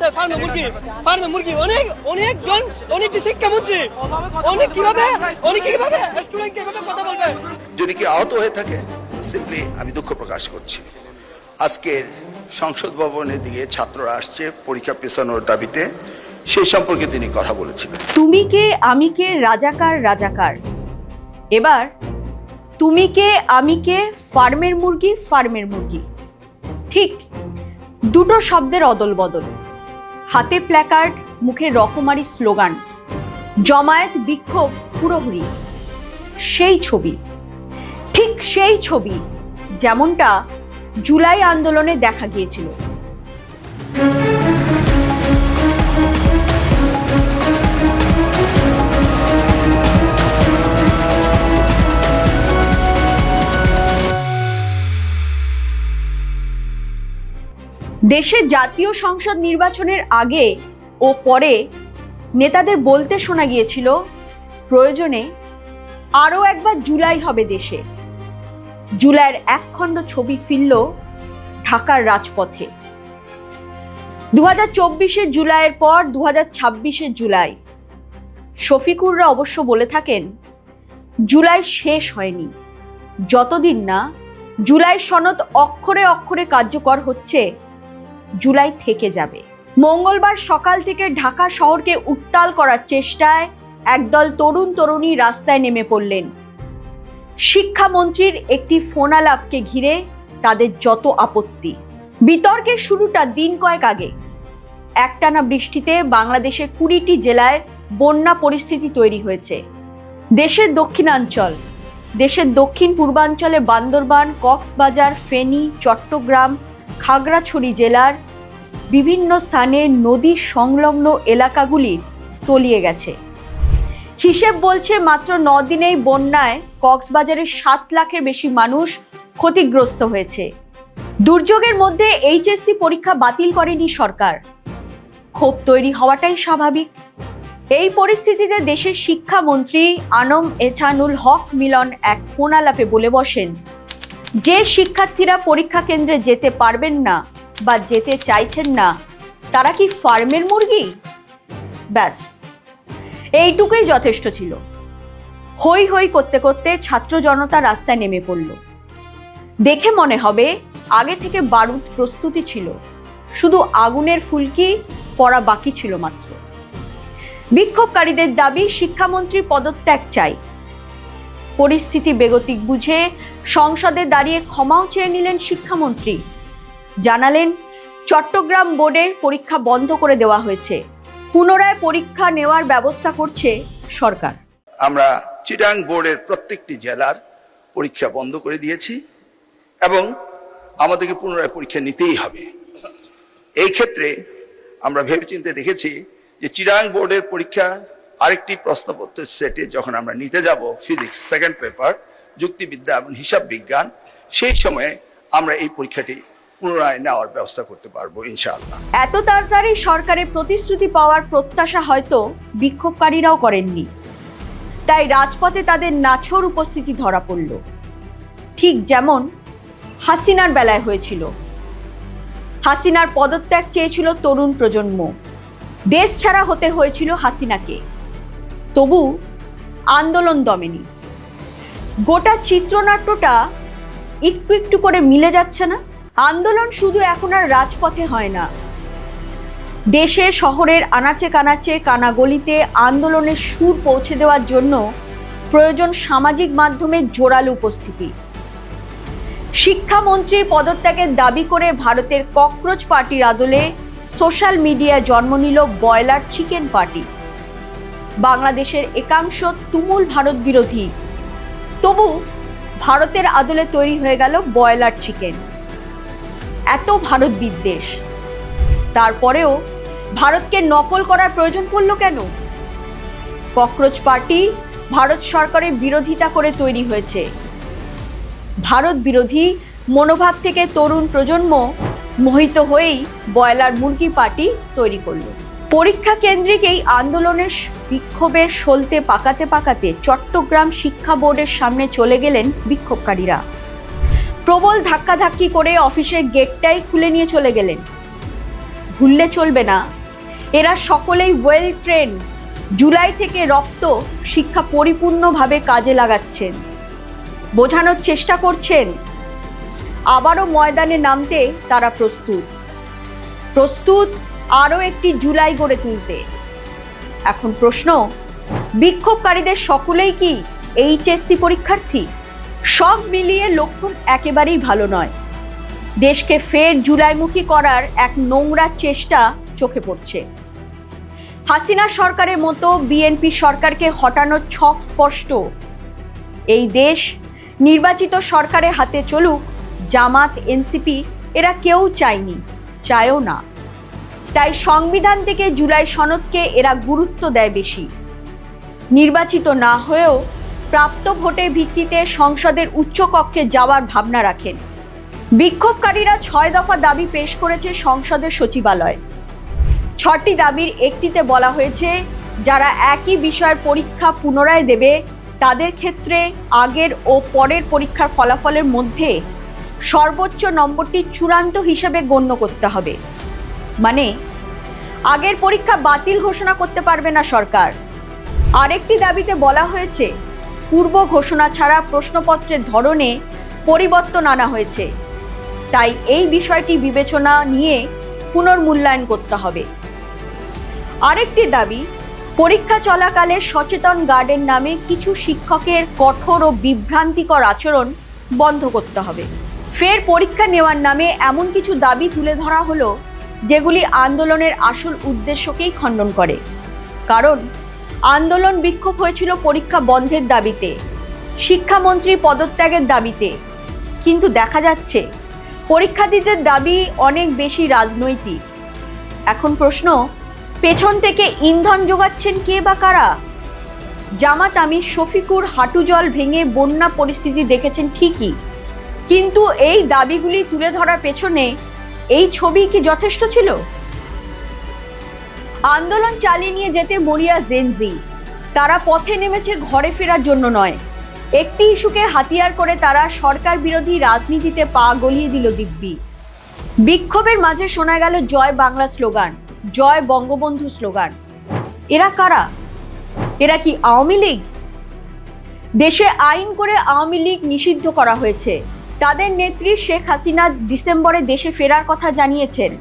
আছে ফার্মে মুরগি অনেকজন শিক্ষামন্ত্রী কিভাবে স্টুডেন্টকে এভাবে কথা বলবে? যদি কি আহত হয়ে থাকে, সিম্পলি আমি দুঃখ প্রকাশ করছি। আজকের সংসদ ভবনের দিকে ছাত্ররা আসছে পরীক্ষা পেছানোর দাবিতে, সেই সম্পর্কে তিনি কথা বলেছিলেন। তুমি কে আমি কে রাজাকার রাজাকার, এবার তুমি কে আমি কে ফার্মের মুরগি, ঠিক দুটো শব্দের অদল বদল। হাতে প্ল্যাকার্ড, মুখে রকমারি স্লোগান, জমায়েত, বিক্ষোভ, হুড়োহুড়ি। সেই ছবি, ঠিক সেই ছবি যেমনটা জুলাই আন্দোলনে দেখা গিয়েছিল। দেশের জাতীয় সংসদ নির্বাচনের আগে ও পরে নেতাদের বলতে শোনা গিয়েছিল, প্রয়োজনে আরও একবার জুলাই হবে দেশে। জুলাইয়ের একখণ্ড ছবি ফিরল ঢাকার রাজপথে। 2024-এর জুলাইয়ের পর 2026-এর জুলাই। শফিকুররা অবশ্য বলে থাকেন, জুলাই শেষ হয়নি, যতদিন না জুলাই সনদ অক্ষরে অক্ষরে কার্যকর হচ্ছে, জুলাই থেকে যাবে। মঙ্গলবার সকাল থেকে ঢাকা শহরকে উত্তাল করার চেষ্টায় একদল তরুণ তরুণী রাস্তায় নেমে পড়লেন। শিক্ষামন্ত্রীর একটি ফোনালাপকে ঘিরে তাদের যত আপত্তি। বিতর্কের শুরুটা দিন কয়েক আগে। একটানা বৃষ্টিতে বাংলাদেশের 20টি জেলায় বন্যা পরিস্থিতি তৈরি হয়েছে। দেশের দক্ষিণাঞ্চল, দেশের দক্ষিণ পূর্বাঞ্চলে বান্দরবান, কক্সবাজার, ফেনী, চট্টগ্রাম, খাগড়াছড়ি জেলার বিভিন্ন স্থানে নদী সংলগ্ন এলাকাগুলি তলিয়ে গেছে। হিসেব বলছে মাত্র 9 দিনেই বন্যায় কক্সবাজারের 7 লাখের বেশি মানুষ ক্ষতিগ্রস্ত হয়েছে। দুর্যোগের মধ্যে এইচএসসি পরীক্ষা বাতিল করেনি সরকার। ক্ষোভ তৈরি হওয়াটাই স্বাভাবিক। এই পরিস্থিতিতে দেশের শিক্ষামন্ত্রী আনম এছানুল হক মিলন এক ফোন আলাপে বলে বসেন, যে শিক্ষার্থীরা পরীক্ষা কেন্দ্রে যেতে পারবেন না বা যেতে চাইছেন না, তারা কি ফার্মের মুরগি? ব্যাস, এইটুকুই যথেষ্ট ছিল। হই হই করতে করতে ছাত্র জনতা রাস্তায় নেমে পড়ল। দেখে মনে হবে আগে থেকে বারুদ প্রস্তুতি ছিল, শুধু আগুনের ফুলকি পড়া বাকি ছিল মাত্র। বিক্ষোভকারীদের দাবি, শিক্ষামন্ত্রীর পদত্যাগ চাই। পরিস্থিতি বেগতিক বুঝে সংসদে দাঁড়িয়ে ক্ষমাও চেয়ে নিলেন শিক্ষামন্ত্রী। জানালেন, চট্টগ্রাম বোর্ডের পরীক্ষা বন্ধ করে দেওয়া হয়েছে, পুনরায় পরীক্ষা নেওয়ার ব্যবস্থা করছে সরকার। আমরা চিটাং বোর্ডের প্রত্যেকটি জেলার পরীক্ষা বন্ধ করে দিয়েছি এবং আমাদেরকে পুনরায় পরীক্ষা নিতেই হবে। এই ক্ষেত্রে আমরা ভেবেচিন্তে দেখেছি যে চিটাং বোর্ডের পরীক্ষা আরেকটি প্রশ্নপত্রের সেটে যখন আমরা নিতে যাব, ফিজিক্স সেকেন্ড পেপার, যুক্তিবিদ্যা এবং হিসাব বিজ্ঞান, সেই সময়ে আমরা এই পরীক্ষাটি পুনরায় নেওয়ার ব্যবস্থা করতে পারবো ইনশাআল্লাহ। এত তাড়াতাড়ি সরকারের প্রতিশ্রুতি পাওয়ার প্রত্যাশা হয়তো বিক্ষোভকারীরাও করেননি, তাই রাজপথে তাদের নাছোড় উপস্থিতি ধরা পড়ল। ঠিক যেমন হাসিনার বেলায় হয়েছিল। হাসিনার পদত্যাগ চেয়েছিল তরুণ প্রজন্ম, দেশ ছাড়া হতে হয়েছিল হাসিনাকে, তবু আন্দোলন দমেনি। গোটা চিত্রনাট্যটা একটু একটু করে মিলে যাচ্ছে না? আন্দোলন শুধু এখন আর রাজপথে হয় না, দেশে শহরের আনাচে কানাচে কানাগলিতে আন্দোলনের সুর পৌঁছে দেওয়ার জন্য প্রয়োজন সামাজিক মাধ্যমে জোরালো উপস্থিতি। শিক্ষামন্ত্রীর পদত্যাগের দাবি করে ভারতের ককরোচ পার্টির আদলে সোশ্যাল মিডিয়ায় জন্ম নিল ব্রয়লার চিকেন পার্টি। বাংলাদেশের একাংশ তুমুল ভারত বিরোধী, তবু ভারতের আদলে তৈরি হয়ে গেল ব্রয়লার চিকেন। এত ভারত বিদ্বেষ, তারপরেও ভারতকে নকল করার প্রয়োজন পড়ল কেন? ককরোচ পার্টি ভারত সরকারের বিরোধিতা করে তৈরি হয়েছে। ভারত বিরোধী মনোভাব থেকে তরুণ প্রজন্ম মোহিত হয়েই ব্রয়লার মুরগি পার্টি তৈরি করল। পরীক্ষা কেন্দ্রিক এই আন্দোলনের বিক্ষোভের সলতে পাকাতে পাকাতে চট্টগ্রাম শিক্ষা বোর্ডের সামনে চলে গেলেন বিক্ষোভকারীরা। প্রবল ধাক্কাধাক্কি করে অফিসের গেটটাই খুলে নিয়ে চলে গেলেন। ভুললে চলবে না, এরা সকলেই ওয়েল ট্রেন্ড, জুলাই থেকে রপ্ত শিক্ষা পরিপূর্ণভাবে কাজে লাগাচ্ছেন, বোঝানোর চেষ্টা করছেন আবারও ময়দানে নামতে তারা প্রস্তুত আরও একটি জুলাই গড়ে তুলতে। এখন প্রশ্ন, বিক্ষোভকারীদের সকলেই কি এইচএসসি পরীক্ষার্থী? সব মিলিয়ে লক্ষণ একেবারেই ভালো নয়। দেশকে ফের জুলাইমুখী করার এক নোংরা চেষ্টা চোখে পড়ছে। হাসিনা সরকারের মতো বিএনপি সরকারকে হটানোর ছক স্পষ্ট। এই দেশ নির্বাচিত সরকারের হাতে চলুক, জামাত এনসিপি এরা কেউ চায়নি, চায়ও না। তাই সংবিধান থেকে জুলাই সনদকে এরা গুরুত্ব দেয় বেশি। নির্বাচিত না হয়েও প্রাপ্ত ভোটের ভিত্তিতে সংসদের উচ্চকক্ষে যাওয়ার ভাবনা রাখেন। বিক্ষোভকারীরা 6 দফা দাবি পেশ করেছে সংসদের সচিবালয়। 6টি দাবির একটিতে বলা হয়েছে, যারা একই বিষয়ের পরীক্ষা পুনরায় দেবে তাদের ক্ষেত্রে আগের ও পরের পরীক্ষার ফলাফলের মধ্যে সর্বোচ্চ নম্বরটি চূড়ান্ত হিসেবে গণ্য করতে হবে। মানে আগের পরীক্ষা বাতিল ঘোষণা করতে পারবে না সরকার। আরেকটি দাবিতে বলা হয়েছে, পূর্ব ঘোষণা ছাড়া প্রশ্নপত্রের ধরনে পরিবর্তন আনা হয়েছে, তাই এই বিষয়টি বিবেচনা নিয়ে পুনর্মূল্যায়ন করতে হবে। আরেকটি দাবি, পরীক্ষা চলাকালে সচেতন গার্ডের নামে কিছু শিক্ষকের কঠোর ও বিভ্রান্তিকর আচরণ বন্ধ করতে হবে। ফের পরীক্ষা নেওয়ার নামে এমন কিছু দাবি তুলে ধরা হলো যেগুলি আন্দোলনের আসল উদ্দেশ্যকেই খণ্ডন করে। কারণ আন্দোলন বিক্ষোভ হয়েছিল পরীক্ষা বন্ধের দাবিতে, শিক্ষামন্ত্রী পদত্যাগের দাবিতে, কিন্তু দেখা যাচ্ছে পরীক্ষার্থীদের দাবি অনেক বেশি রাজনৈতিক। এখন প্রশ্ন, পেছন থেকে ইন্ধন যোগাচ্ছেন কে বা কারা? জামাত আমির শফিকুর হাঁটু জল ভেঙে বন্যা পরিস্থিতি দেখেছেন ঠিকই, কিন্তু এই দাবিগুলি তুলে ধরার পেছনে এই ছবি কি যথেষ্ট ছিল? আন্দোলন চালিয়ে নিয়ে যেতে মরিয়া জেনজি, তারা পথে নেমেছে ঘরে ফেরার জন্য নয়। একটি ইস্যুকে হাতিয়ার করে তারা সরকার বিরোধী রাজনীতিতে পা গলিয়ে দিল দিব্যি। বিক্ষোভের মাঝে শোনা গেল জয় বাংলা স্লোগান, জয় বঙ্গবন্ধু স্লোগান। এরা কারা? এরা কি আওয়ামী লীগ? দেশে আইন করে আওয়ামী লীগ নিষিদ্ধ করা হয়েছে। তাদের নেত্রী শেখ হাসিনা ডিসেম্বরে দেশে ফেরার কথা জানিয়েছেন।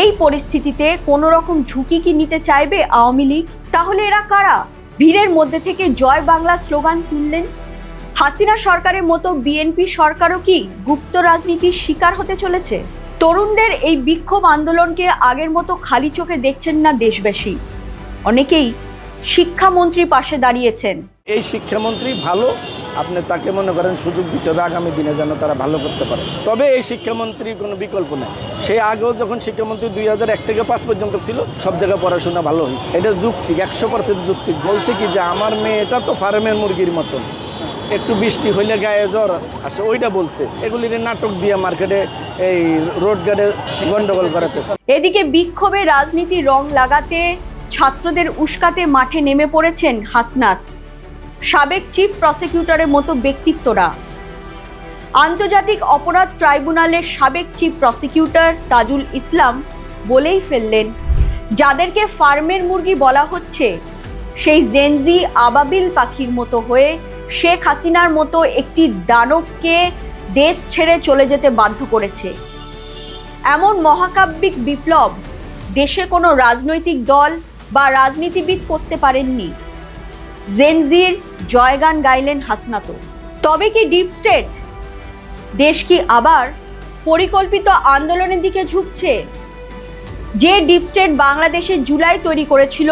এই পরিস্থিতিতে কোনো রকম ঝুঁকি কি নিতে চাইবে আওয়ামী লীগ? তাহলে এরা কারা? ভিড়ের মধ্যে থেকে জয় বাংলা স্লোগান তুললেন। হাসিনা সরকারের মতো বিএনপি সরকারও কি গুপ্ত রাজনীতির শিকার হতে চলেছে? তরুণদের এই বিক্ষোভ আন্দোলনকে আগের মতো খালি চোখে দেখছেন না দেশবাসী। অনেকেই শিক্ষামন্ত্রীর পাশে দাঁড়িয়েছেন। এই শিক্ষামন্ত্রী ভালো, আপনি তাকে মনে করেন সুযোগ দিতে হবে আগামী দিনে যেন তারা ভালো করতে পারে। তবে এই শিক্ষামন্ত্রীর কোনো বিকল্প নেই। সে আগেও যখন শিক্ষামন্ত্রী 2001 থেকে 5 পর্যন্ত ছিল, সব জায়গায় পড়াশোনা ভালো হয়েছে। এটা যুক্তি, 100% যুক্তি। বলছে কি যে আমার মেয়েটা তো ফার্মের মুরগির মতন, একটু বৃষ্টি হইলে গায়ে জ্বর আসে, ওইটা বলছে। এগুলির নাটক দিয়ে মার্কেটে এই রোড গার্ডে গন্ডগোল করাচ্ছে। এদিকে বিক্ষোভে রাজনীতির রং লাগাতে ছাত্রদের উস্কাতে মাঠে নেমে পড়েছেন হাসনাত, সাবেক চিফ প্রসিকিউটরের মতো ব্যক্তিত্বরা। আন্তর্জাতিক অপরাধ ট্রাইব্যুনালের সাবেক চিফ প্রসিকিউটর তাজুল ইসলাম বলেই ফেললেন, যাদেরকে ফার্মের মুরগি বলা হচ্ছে সেই জেনজি আবাবিল পাখির মতো হয়ে শেখ হাসিনার মতো একটি দানবকে দেশ ছেড়ে চলে যেতে বাধ্য করেছে। এমন মহাকাব্যিক বিপ্লব দেশে কোনো রাজনৈতিক দল বা রাজনীতিবিদ করতে পারেননি। জেনজির জয়গান গাইলেন হাসনাতো। তবে কি ডিপ স্টেট? দেশ কি আবার পরিকল্পিত আন্দোলনের দিকে ঝুঁকছে? যে ডিপ স্টেট বাংলাদেশে জুলাই তৈরি করেছিল,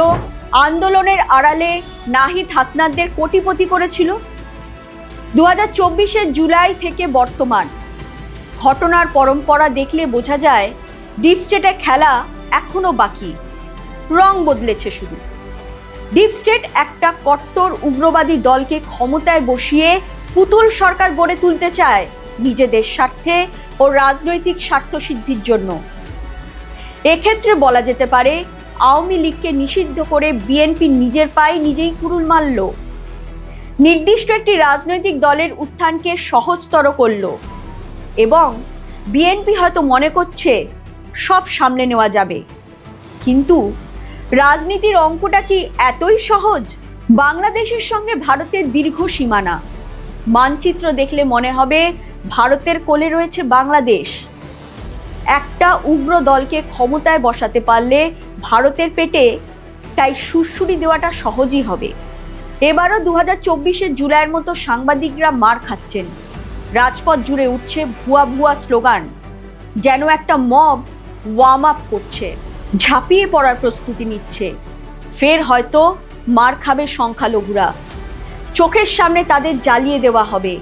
আন্দোলনের আড়ালে নাহিদ হাসনাতদের কোটিপতি করেছিল। 2024-এর জুলাই থেকে বর্তমান ঘটনার পরম্পরা দেখলে বোঝা যায় ডিপ স্টেটের খেলা এখনো বাকি, রং বদলেছে শুধু। ডিপ স্টেট একটা কট্টর উগ্রবাদী দলকে ক্ষমতায় বসিয়ে পুতুল সরকার গড়ে তুলতে চায় নিজেদের স্বার্থে ও রাজনৈতিক স্বার্থ সিদ্ধির জন্য। এক্ষেত্রে বলা যেতে পারে আওয়ামী লীগকে নিষিদ্ধ করে বিএনপি নিজের পায়ে নিজেই কুড়ুল মারল, নির্দিষ্ট একটি রাজনৈতিক দলের উত্থানকে সহজতর করল এবং বিএনপি হয়তো মনে করছে সব সামলে নেওয়া যাবে। কিন্তু রাজনীতির অঙ্কটা কি এতই সহজ? বাংলাদেশের সঙ্গে ভারতের দীর্ঘ সীমানা। মানচিত্র দেখলে মনে হবে ভারতের কোলে রয়েছে বাংলাদেশ। একটা উগ্র দলকে ক্ষমতায় বসাতে পারলে ভারতের পেটে তাই সুড়সুড়ি দেওয়াটা সহজই হবে। এবারও 2024-এর জুলাইয়ের মতো সাংবাদিকরা মার খাচ্ছেন। রাজপথ জুড়ে উঠছে ভুয়া ভুয়া স্লোগান, যেন একটা মব ওয়ার্ম আপ করছে, ঝাঁপিয়ে পড়ার প্রস্তুতি নিচ্ছে। ফের হয়তো মার খাবে সংখ্যালঘুরা, চোখের সামনে তাদের জ্বালিয়ে দেওয়া হবে।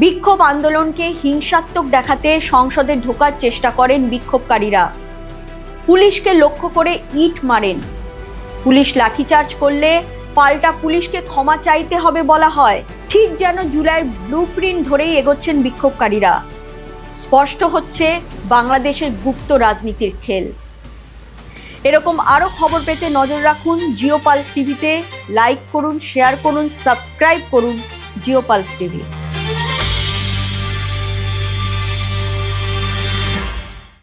বিক্ষোভ আন্দোলনকে হিংসাত্মক দেখাতে সংসদে ঢোকার চেষ্টা করেন বিক্ষোভকারীরা। পুলিশকে লক্ষ্য করে ইট মারেন। পুলিশ লাঠিচার্জ করলে পাল্টা পুলিশকে ক্ষমা চাইতে হবে বলা হয়। ঠিক যেন জুলাইয়ের ব্লুপ্রিন্ট ধরেই এগোচ্ছেন বিক্ষোভকারীরা। স্পষ্ট হচ্ছে বাংলাদেশের গুপ্ত রাজনীতির খেল। এরকম আরো খবর পেতে নজর রাখুন জিও পালস টিভিতে। লাইক করুন, শেয়ার করুন, সাবস্ক্রাইব করুন জিও পালস টিভি।